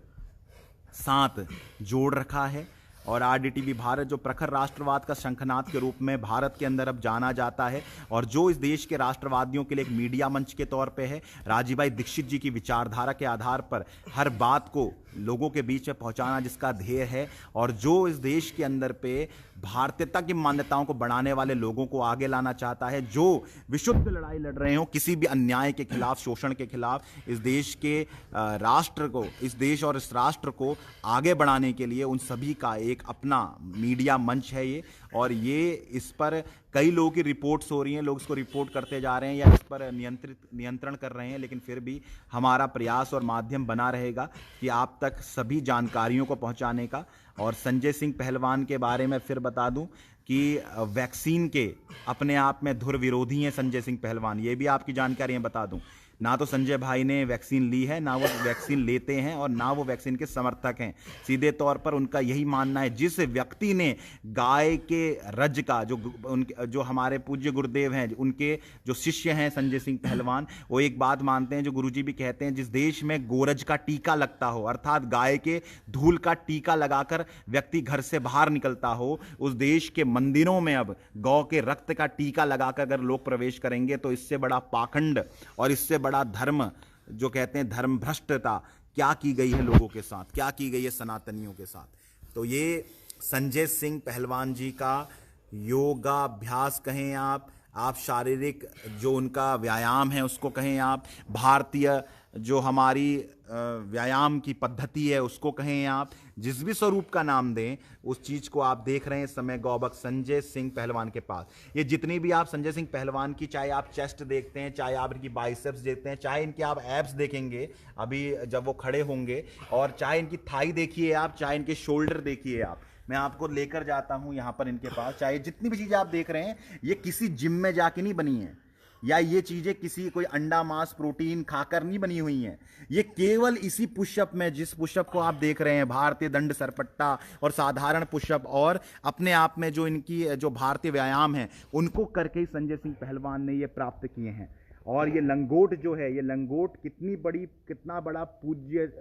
साथ जोड़ रखा है। और आरडीटीवी भारत जो प्रखर राष्ट्रवाद का शंखनाद के रूप में भारत के अंदर अब जाना जाता है, और जो इस देश के राष्ट्रवादियों के लिए एक मीडिया मंच के तौर पे है, राजीव भाई दीक्षित जी की विचारधारा के आधार पर हर बात को लोगों के बीच में पहुंचाना जिसका ध्येय है, और जो इस देश के अंदर पे भारतीयता की मान्यताओं को बढ़ाने वाले लोगों को आगे लाना चाहता है, जो विशुद्ध लड़ाई लड़ रहे हो किसी भी अन्याय के खिलाफ, शोषण के खिलाफ, इस देश के राष्ट्र को, इस देश और इस राष्ट्र को आगे बढ़ाने के लिए, उन सभी का एक अपना मीडिया मंच है ये। और ये इस पर कई लोगों की रिपोर्ट्स हो रही हैं, लोग इसको रिपोर्ट करते जा रहे हैं या इस पर नियंत्रण कर रहे हैं, लेकिन फिर भी हमारा प्रयास और माध्यम बना रहेगा कि आप तक सभी जानकारियों को पहुंचाने का। और संजय सिंह पहलवान के बारे में फिर बता दूं कि वैक्सीन के अपने आप में धुर विरोधी हैं संजय सिंह पहलवान, ये भी आपकी जानकारियां बता दूं। ना तो संजय भाई ने वैक्सीन ली है, ना वो वैक्सीन लेते हैं, और ना वो वैक्सीन के समर्थक हैं। सीधे तौर पर उनका यही मानना है, जिस व्यक्ति ने गाय के रज का, जो हमारे पूज्य गुरुदेव हैं, उनके जो शिष्य हैं संजय सिंह पहलवान, वो एक बात मानते हैं जो गुरुजी भी कहते हैं, जिस देश में गोरज का टीका लगता हो, अर्थात गाय के धूल का टीका लगाकर व्यक्ति घर से बाहर निकलता हो, उस देश के मंदिरों में अब गौ के रक्त का टीका लगाकर अगर लोग प्रवेश करेंगे तो इससे बड़ा पाखंड और इससे बड़ा धर्म, जो कहते हैं धर्म भ्रष्टता, क्या की गई है लोगों के साथ, क्या की गई है सनातनियों के साथ। तो ये संजय सिंह पहलवान जी का योगाभ्यास कहें आप शारीरिक जो उनका व्यायाम है उसको कहें आप, भारतीय जो हमारी व्यायाम की पद्धति है उसको कहें, आप जिस भी स्वरूप का नाम दें, उस चीज़ को आप देख रहे हैं इस समय गौबख्श संजय सिंह पहलवान के पास। ये जितनी भी आप संजय सिंह पहलवान की, चाहे आप चेस्ट देखते हैं, चाहे आप इनकी बाइसेप्स देखते हैं, चाहे इनके आप एब्स देखेंगे अभी जब वो खड़े होंगे, और चाहे इनकी थाई देखिए आप, चाहे इनके शोल्डर देखिए आप, मैं आपको लेकर जाता हूं यहां पर इनके पास। चाहे जितनी भी चीज़ें आप देख रहे हैं, ये किसी जिम में जाके नहीं बनी है, या ये चीज़ें किसी कोई अंडा मांस प्रोटीन खाकर नहीं बनी हुई हैं। ये केवल इसी पुशअप में, जिस पुशअप को आप देख रहे हैं, भारतीय दंड सरपट्टा और साधारण पुशअप, और अपने आप में जो इनकी जो भारतीय व्यायाम है, उनको करके ही संजय सिंह पहलवान ने ये प्राप्त किए हैं। और ये लंगोट जो है, ये लंगोट कितना बड़ा पूज्य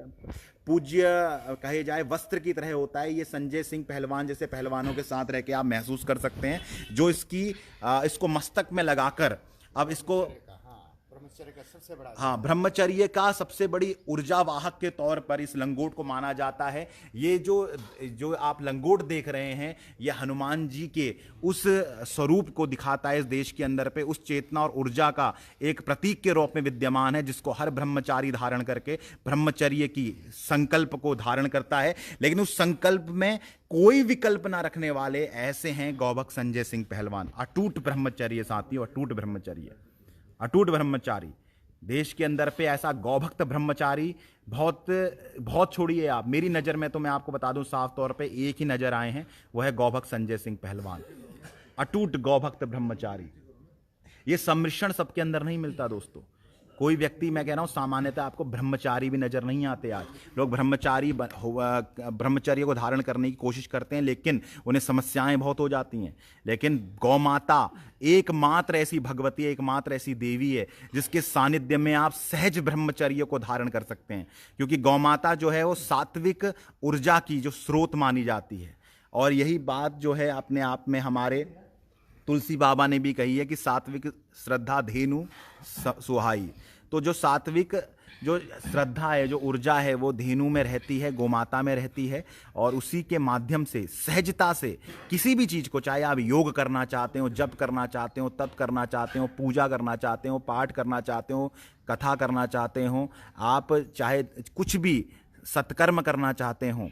कहे जाए वस्त्र की तरह होता है। ये संजय सिंह पहलवान जैसे पहलवानों के साथ रह के आप महसूस कर सकते हैं, जो इसको मस्तक में लगाकर, अब इसको
ब्रह्मचर्य का सबसे बड़ा,
हाँ, ब्रह्मचर्य का सबसे बड़ी ऊर्जा वाहक के तौर पर इस लंगोट को माना जाता है। ये जो आप लंगोट देख रहे हैं, ये हनुमान जी के उस स्वरूप को दिखाता है इस देश के अंदर पे, उस चेतना और ऊर्जा का एक प्रतीक के रूप में विद्यमान है, जिसको हर ब्रह्मचारी धारण करके ब्रह्मचर्य की संकल्प को धारण करता है। लेकिन उस संकल्प में कोई विकल्प ना रखने वाले ऐसे हैं गौबख्श संजय सिंह पहलवान। अटूट ब्रह्मचर्य साथियों, अटूट ब्रह्मचर्य, अटूट ब्रह्मचारी। देश के अंदर पे ऐसा गौभक्त ब्रह्मचारी बहुत छोड़िए आप, मेरी नज़र में तो मैं आपको बता दूं साफ तौर पे एक ही नज़र आए हैं, वो है गौबख्श संजय सिंह पहलवान। अटूट गौभक्त ब्रह्मचारी। ये सम्मिश्रण सबके अंदर नहीं मिलता दोस्तों। कोई व्यक्ति, मैं कह रहा हूँ सामान्यतः आपको ब्रह्मचारी भी नजर नहीं आते। आज लोग ब्रह्मचर्य को धारण करने की कोशिश करते हैं, लेकिन उन्हें समस्याएं बहुत हो जाती हैं। लेकिन गौ माता एकमात्र ऐसी भगवती, एकमात्र ऐसी देवी है जिसके सानिध्य में आप सहज ब्रह्मचर्य को धारण कर सकते हैं, क्योंकि गौ माता जो है वो सात्विक ऊर्जा की जो स्रोत मानी जाती है। और यही बात जो है अपने आप में हमारे तुलसी बाबा ने भी कही है कि सात्विक श्रद्धा धेनु सुहाई। तो जो सात्विक जो श्रद्धा है, जो ऊर्जा है, वो धेनु में रहती है, गोमाता में रहती है, और उसी के माध्यम से सहजता से किसी भी चीज़ को, चाहे आप योग करना चाहते हो, जप करना चाहते हो, तप करना चाहते हो, पूजा करना चाहते हो, पाठ करना चाहते हो, कथा करना चाहते हो, आप चाहे कुछ भी सत्कर्म करना चाहते हो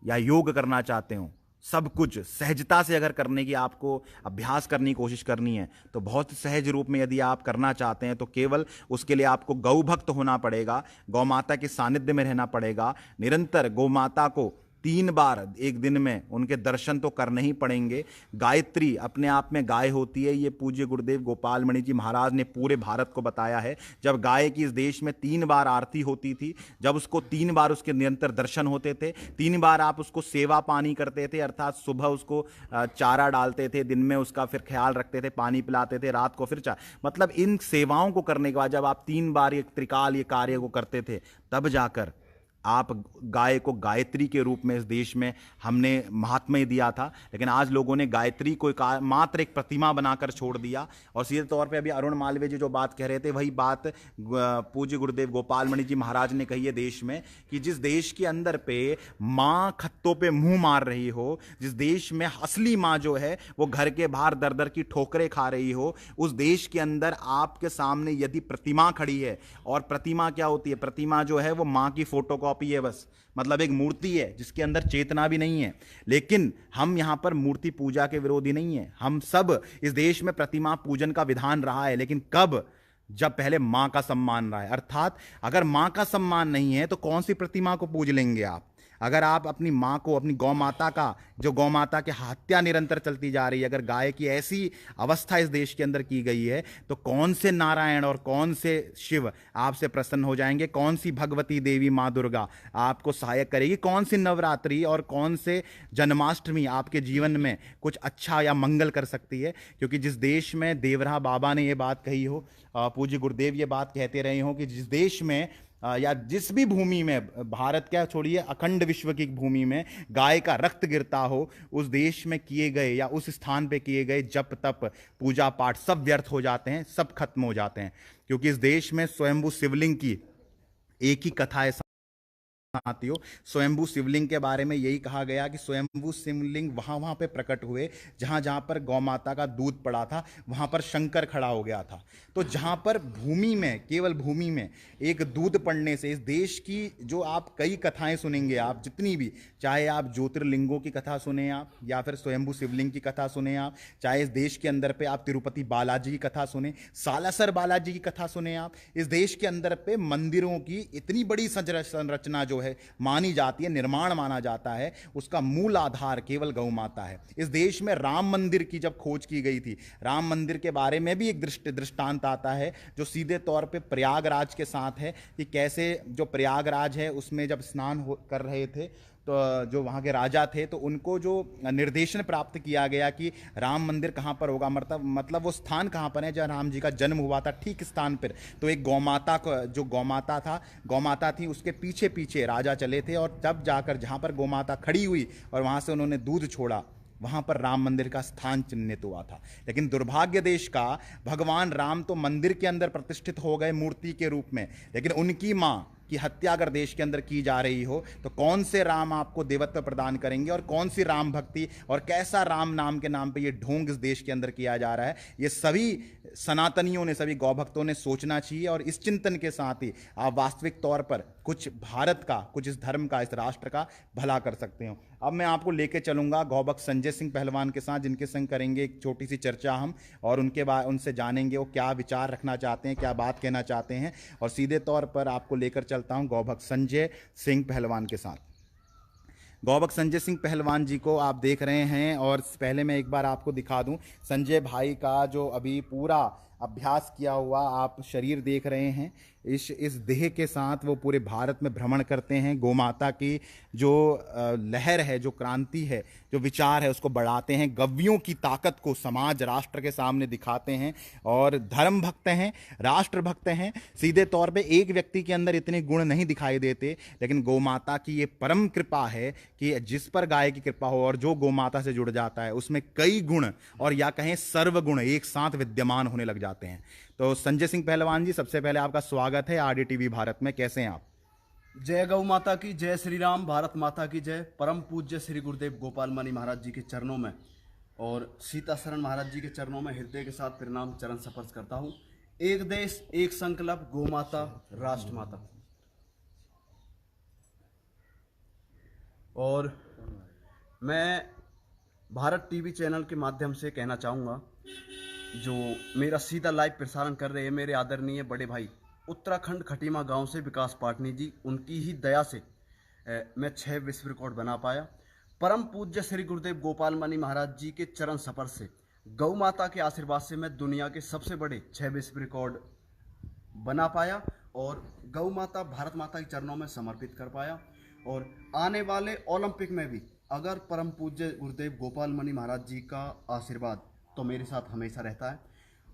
या योग करना चाहते हो, सब कुछ सहजता से अगर करने की आपको अभ्यास करने की कोशिश करनी है, तो बहुत सहज रूप में यदि आप करना चाहते हैं, तो केवल उसके लिए आपको गौ भक्त होना पड़ेगा, गौ माता के सानिध्य में रहना पड़ेगा। निरंतर गौ माता को 3 बार एक दिन में उनके दर्शन तो करने ही पड़ेंगे। गायत्री अपने आप में गाय होती है, ये पूज्य गुरुदेव गोपाल मणि जी महाराज ने पूरे भारत को बताया है। जब गाय की इस देश में 3 बार आरती होती थी, जब उसको 3 बार उसके निरंतर दर्शन होते थे, 3 बार आप उसको सेवा पानी करते थे, अर्थात सुबह उसको चारा डालते थे, दिन में उसका फिर ख्याल रखते थे, पानी पिलाते थे, रात को फिर मतलब इन सेवाओं को करने के बाद जब आप 3 बार ये त्रिकाल ये कार्य को करते थे, तब जाकर आप गाय को गायत्री के रूप में इस देश में हमने महात्म्य दिया था। लेकिन आज लोगों ने गायत्री को मात्र एक प्रतिमा बनाकर छोड़ दिया। और सीधे तौर पे अभी अरुण मालवीय जी जो बात कह रहे थे, वही बात पूज्य गुरुदेव गोपाल मणि जी महाराज ने कही है देश में, कि जिस देश के अंदर पे माँ खत्तों पे मुंह मार रही हो, जिस देश में असली माँ जो है वो घर के बाहर दर दर की ठोकरें खा रही हो, उस देश के अंदर आपके सामने यदि प्रतिमा खड़ी है, और प्रतिमा क्या होती है, प्रतिमा जो है वो माँ की फोटो कॉपी है, बस मतलब एक मूर्ति है जिसके अंदर चेतना भी नहीं है। लेकिन हम यहां पर मूर्ति पूजा के विरोधी नहीं है, हम सब इस देश में प्रतिमा पूजन का विधान रहा है, लेकिन कब, जब पहले मां का सम्मान रहा है। अर्थात अगर मां का सम्मान नहीं है तो कौन सी प्रतिमा को पूज लेंगे आप। अगर आप अपनी माँ को, अपनी गौ माता का, जो गौ माता की हत्या निरंतर चलती जा रही है, अगर गाय की ऐसी अवस्था इस देश के अंदर की गई है, तो कौन से नारायण और कौन से शिव आपसे प्रसन्न हो जाएंगे, कौन सी भगवती देवी माँ दुर्गा आपको सहायक करेगी, कौन सी नवरात्रि और कौन से जन्माष्टमी आपके जीवन में कुछ अच्छा या मंगल कर सकती है। क्योंकि जिस देश में देवरा बाबा ने ये बात कही हो, पूज्य गुरुदेव ये बात कहते रहे हो, कि जिस देश में या जिस भी भूमि में, भारत क्या छोड़िए अखंड विश्व की भूमि में गाय का रक्त गिरता हो, उस देश में किए गए या उस स्थान पे किए गए जप तप पूजा पाठ सब व्यर्थ हो जाते हैं, सब खत्म हो जाते हैं। क्योंकि इस देश में स्वयंभू शिवलिंग की एक ही कथा है। साथियों, स्वयंभू शिवलिंग के बारे में यही कहा गया कि स्वयंभू शिवलिंग वहां पे प्रकट हुए जहां जहां पर गौ माता का दूध पड़ा था, वहां पर शंकर खड़ा हो गया था। तो जहां पर भूमि में, केवल भूमि में एक दूध पड़ने से इस देश की जो आप कई कथाएं सुनेंगे, आप जितनी भी, चाहे आप ज्योतिर्लिंगों की कथा सुने आप, या फिर स्वयंभू शिवलिंग की कथा सुने आप, चाहे इस देश के अंदर पे आप तिरुपति बालाजी की कथा सुने, सालासर बालाजी की कथा सुने आप, इस देश के अंदर पे मंदिरों की इतनी बड़ी संरचना जो है मानी जाती है, निर्माण माना जाता है, उसका मूल आधार केवल गौ माता है। इस देश में राम मंदिर की जब खोज की गई थी, राम मंदिर के बारे में भी एक दृष्टांत आता है जो सीधे तौर पे प्रयागराज के साथ है, कि कैसे जो प्रयागराज है उसमें जब स्नान कर रहे थे तो जो वहाँ के राजा थे, तो उनको जो निर्देशन प्राप्त किया गया कि राम मंदिर कहाँ पर होगा, मतलब वो स्थान कहाँ पर है जहाँ राम जी का जन्म हुआ था, ठीक स्थान पर। तो एक गौमाता को, जो गौमाता थी, उसके पीछे पीछे राजा चले थे, और तब जाकर जहाँ पर गौमाता खड़ी हुई और वहाँ से उन्होंने दूध छोड़ा, वहां पर राम मंदिर का स्थान चिन्हित हुआ था। लेकिन दुर्भाग्य देश का, भगवान राम तो मंदिर के अंदर प्रतिष्ठित हो गए मूर्ति के रूप में, लेकिन उनकी मां की हत्या अगर देश के अंदर की जा रही हो तो कौन से राम आपको देवत्व प्रदान करेंगे, और कौन सी राम भक्ति और कैसा राम नाम के नाम पे ये ढोंग इस देश के अंदर किया जा रहा है, ये सभी सनातनियों ने, सभी गौ भक्तों ने सोचना चाहिए। और इस चिंतन के साथ ही आप वास्तविक तौर पर कुछ भारत का, कुछ इस धर्म का, इस राष्ट्र का भला कर सकते हो। अब मैं आपको लेके चलूंगा गौभक्त संजय सिंह पहलवान के साथ, जिनके संग करेंगे एक छोटी सी चर्चा हम, और उनके बाद उनसे जानेंगे वो क्या विचार रखना चाहते हैं, क्या बात कहना चाहते हैं। और सीधे तौर पर आपको लेकर चलता हूं गौभक्त संजय सिंह पहलवान के साथ। गौभक्त संजय सिंह पहलवान जी को आप देख रहे हैं, और पहले मैं एक बार आपको दिखा दूं संजय भाई का जो अभी पूरा अभ्यास किया हुआ आप शरीर देख रहे हैं। इस देह के साथ वो पूरे भारत में भ्रमण करते हैं, गोमाता की जो लहर है, जो क्रांति है, जो विचार है, उसको बढ़ाते हैं, गव्यों की ताकत को समाज राष्ट्र के सामने दिखाते हैं, और धर्म भक्त हैं, राष्ट्र भक्त हैं। सीधे तौर पे एक व्यक्ति के अंदर इतने गुण नहीं दिखाई देते, लेकिन गोमाता की ये परम कृपा है कि जिस पर गाय की कृपा हो और जो गोमाता से जुड़ जाता है उसमें कई गुण, और या कहें सर्वगुण एक साथ विद्यमान होने लग जाते हैं। तो संजय सिंह पहलवान जी, सबसे पहले आपका स्वागत है आरडीटीवी भारत में, कैसे हैं आप?
जय गौ माता की जय, श्री राम, भारत माता की जय। परम पूज्य श्री गुरुदेव गोपाल मणि महाराज जी के चरणों में और सीता शरण महाराज जी के चरणों में हृदय के साथ प्रणाम चरण स्पर्श करता हूँ। एक देश, एक संकल्प, गौ माता, राष्ट्र माता। और मैं भारत टीवी चैनल के माध्यम से कहना चाहूँगा, जो मेरा सीधा लाइव प्रसारण कर रहे हैं मेरे आदरणीय बड़े भाई उत्तराखंड खटीमा गांव से विकास पाटनी जी, उनकी ही दया से मैं 6 विश्व रिकॉर्ड बना पाया। परम पूज्य श्री गुरुदेव गोपाल मणि महाराज जी के चरण स्पर्श से, गौ माता के आशीर्वाद से मैं दुनिया के सबसे बड़े 6 विश्व रिकॉर्ड बना पाया, और गौ माता, भारत माता के चरणों में समर्पित कर पाया। और आने वाले ओलंपिक में भी अगर परम पूज्य गुरुदेव गोपाल मणि महाराज जी का आशीर्वाद तो मेरे साथ हमेशा रहता है,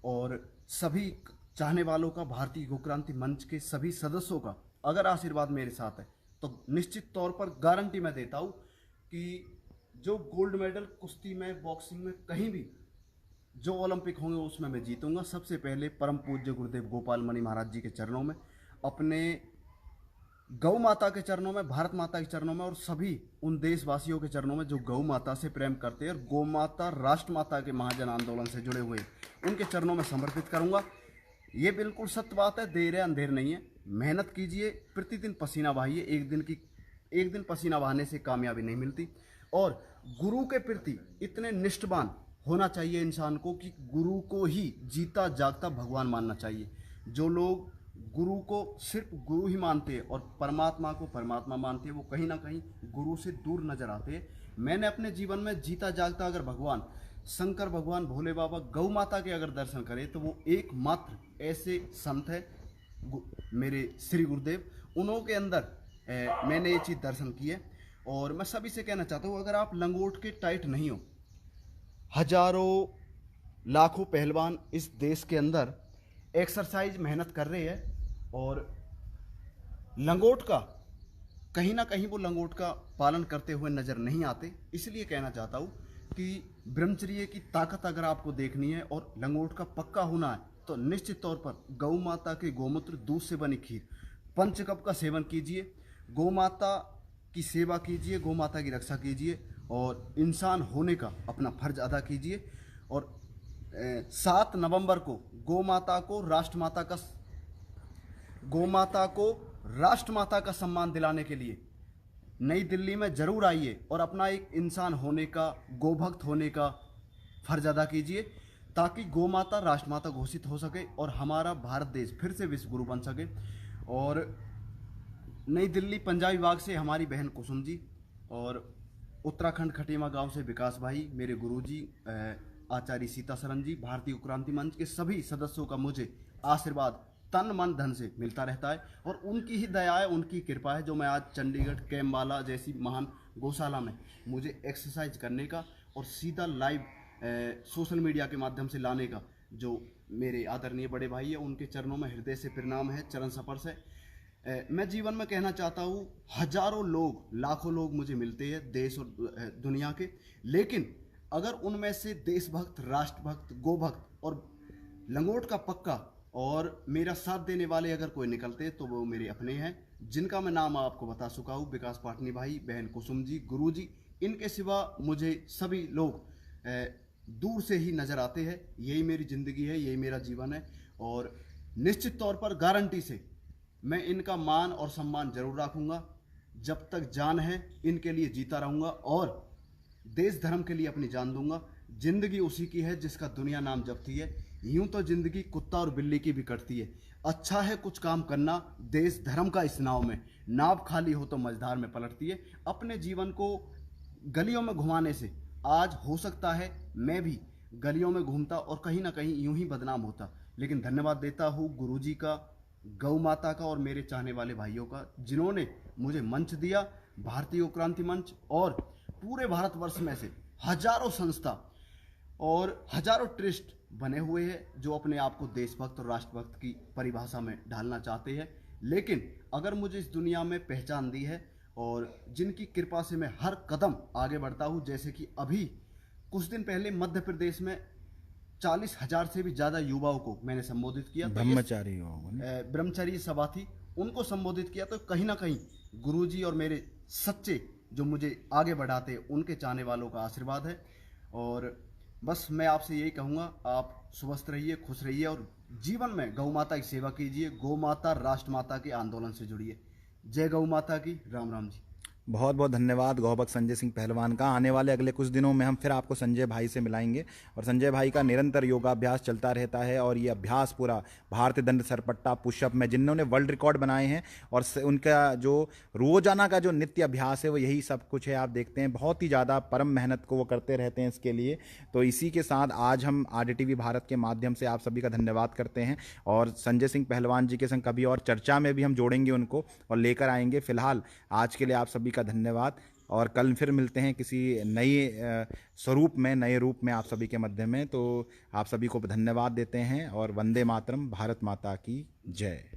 और सभी चाहने वालों का, भारतीय गौ क्रांति मंच के सभी सदस्यों का अगर आशीर्वाद मेरे साथ है तो निश्चित तौर पर गारंटी मैं देता हूँ कि जो गोल्ड मेडल कुश्ती में, बॉक्सिंग में, कहीं भी जो ओलंपिक होंगे उसमें मैं जीतूंगा। सबसे पहले परम पूज्य गुरुदेव गोपाल मणि महाराज जी के चरणों में, अपने गौ माता के चरणों में, भारत माता के चरणों में, और सभी उन देशवासियों के चरणों में जो गौ माता से प्रेम करते हैं और गौ माता राष्ट्र माता के महाजन आंदोलन से जुड़े हुए, उनके चरणों में समर्पित करूंगा। ये बिल्कुल सत्य बात है, देर है अंधेर नहीं है। मेहनत कीजिए, प्रतिदिन पसीना बहाइए, एक दिन पसीना बहाने से कामयाबी नहीं मिलती। और गुरु के प्रति इतने निष्ठावान होना चाहिए इंसान को कि गुरु को ही जीता जागता भगवान मानना चाहिए। जो लोग गुरु को सिर्फ गुरु ही मानते हैं और परमात्मा को परमात्मा मानते हैं, वो कहीं ना कहीं गुरु से दूर नजर आते हैं। मैंने अपने जीवन में जीता जागता अगर भगवान शंकर भगवान, भोले बाबा, गौ माता के अगर दर्शन करें तो वो एकमात्र ऐसे संत है मेरे श्री गुरुदेव, उन्हों के अंदर मैंने ये चीज़ दर्शन की है। और मैं सभी से कहना चाहता हूँ, अगर आप लंगोट के टाइट नहीं हो, हजारों लाखों पहलवान इस देश के अंदर एक्सरसाइज मेहनत कर रहे हैं, और लंगोट का कहीं ना कहीं वो लंगोट का पालन करते हुए नजर नहीं आते। इसलिए कहना चाहता हूँ कि ब्रह्मचर्य की ताकत अगर आपको देखनी है और लंगोट का पक्का होना है तो निश्चित तौर पर गौ माता के गोमूत्र, दूध से बनी खीर, पंचकप का सेवन कीजिए। गौ माता की सेवा कीजिए, गौ माता की रक्षा कीजिए और इंसान होने का अपना फर्ज अदा कीजिए। और 7 नवंबर को गौ माता को राष्ट्रमाता का सम्मान दिलाने के लिए नई दिल्ली में जरूर आइए और अपना एक इंसान होने का, गोभक्त होने का फर्ज अदा कीजिए, ताकि गौ माता राष्ट्रमाता घोषित हो सके और हमारा भारत देश फिर से विश्व गुरु बन सके। और नई दिल्ली पंजाबी बाग से हमारी बहन कुसुम जी और उत्तराखंड खटीमा गांव से विकास भाई, मेरे गुरुजी आचार्य सीतासरन जी, भारतीय क्रांति मंच के सभी सदस्यों का मुझे आशीर्वाद तन मन धन से मिलता रहता है। और उनकी ही दया है, उनकी कृपा है जो मैं आज चंडीगढ़ कैम्बाला जैसी महान गौशाला में मुझे एक्सरसाइज करने का और सीधा लाइव सोशल मीडिया के माध्यम से लाने का जो मेरे आदरणीय बड़े भाई है, उनके चरणों में हृदय से प्रणाम है, चरण स्पर्श है। मैं जीवन में कहना चाहता हूँ, हजारों लोग, लाखों लोग मुझे मिलते हैं देश और दुनिया के, लेकिन अगर उनमें से देशभक्त, राष्ट्रभक्त, गोभक्त और लंगोट का पक्का और मेरा साथ देने वाले अगर कोई निकलते तो वो मेरे अपने हैं, जिनका मैं नाम आपको बता चुका हूँ, विकास पाटनी भाई, बहन कुसुम जी, गुरु जी। इनके सिवा मुझे सभी लोग दूर से ही नज़र आते हैं। यही मेरी ज़िंदगी है, यही मेरा जीवन है और निश्चित तौर पर गारंटी से मैं इनका मान और सम्मान जरूर रखूँगा। जब तक जान है इनके लिए जीता रहूँगा और देश धर्म के लिए अपनी जान दूंगा। जिंदगी उसी की है जिसका दुनिया नाम जपती है। यूं तो जिंदगी कुत्ता और बिल्ली की भी कटती है। अच्छा है कुछ काम करना देश धर्म का इस नाव में, नाव खाली हो तो मझधार में पलटती है। अपने जीवन को गलियों में घुमाने से आज हो सकता है मैं भी गलियों में घूमता और कहीं ना कहीं यूं ही बदनाम होता, लेकिन धन्यवाद देता हूँ गुरुजी का, गौ माता का और मेरे चाहने वाले भाइयों का, जिन्होंने मुझे मंच दिया। भारतीय क्रांति मंच और पूरे भारतवर्ष में से हजारों संस्था और हजारों ट्रस्ट बने हुए हैं जो अपने आप को देशभक्त और राष्ट्रभक्त की परिभाषा में ढालना चाहते हैं, लेकिन अगर मुझे इस दुनिया में पहचान दी है और जिनकी कृपा से मैं हर कदम आगे बढ़ता हूँ, जैसे कि अभी कुछ दिन पहले मध्य प्रदेश में 40,000 से भी ज़्यादा युवाओं को मैंने संबोधित किया। ब्रह्मचारी सभा थी, उनको संबोधित किया, तो कहीं ना कहीं गुरुजी और मेरे सच्चे जो मुझे आगे बढ़ाते उनके चाहने वालों का आशीर्वाद है। और बस मैं आपसे यही कहूँगा, आप स्वस्थ रहिए, खुश रहिए और जीवन में गौ माता की सेवा कीजिए। गौ माता राष्ट्र माता के आंदोलन से जुड़िए। जय गौ माता की। राम राम जी।
बहुत बहुत धन्यवाद गौभक्त संजय सिंह पहलवान का। आने वाले अगले कुछ दिनों में हम फिर आपको संजय भाई से मिलाएंगे और संजय भाई का निरंतर योगाभ्यास चलता रहता है और ये अभ्यास पूरा भारतीय दंड सरपट्टा पुशअप में जिन्होंने वर्ल्ड रिकॉर्ड बनाए हैं और उनका जो रोजाना का जो नित्य अभ्यास है वो यही सब कुछ है। आप देखते हैं बहुत ही ज़्यादा परम मेहनत को वो करते रहते हैं इसके लिए। तो इसी के साथ आज हम RDTV भारत के माध्यम से आप सभी का धन्यवाद करते हैं और संजय सिंह पहलवान जी के संग कभी और चर्चा में भी हम जोड़ेंगे उनको और लेकर आएंगे। फिलहाल आज के लिए आप सभी का धन्यवाद और कल फिर मिलते हैं किसी नए स्वरूप में, नए रूप में आप सभी के मध्य में। तो आप सभी को धन्यवाद देते हैं और वंदे मातरम, भारत माता की जय।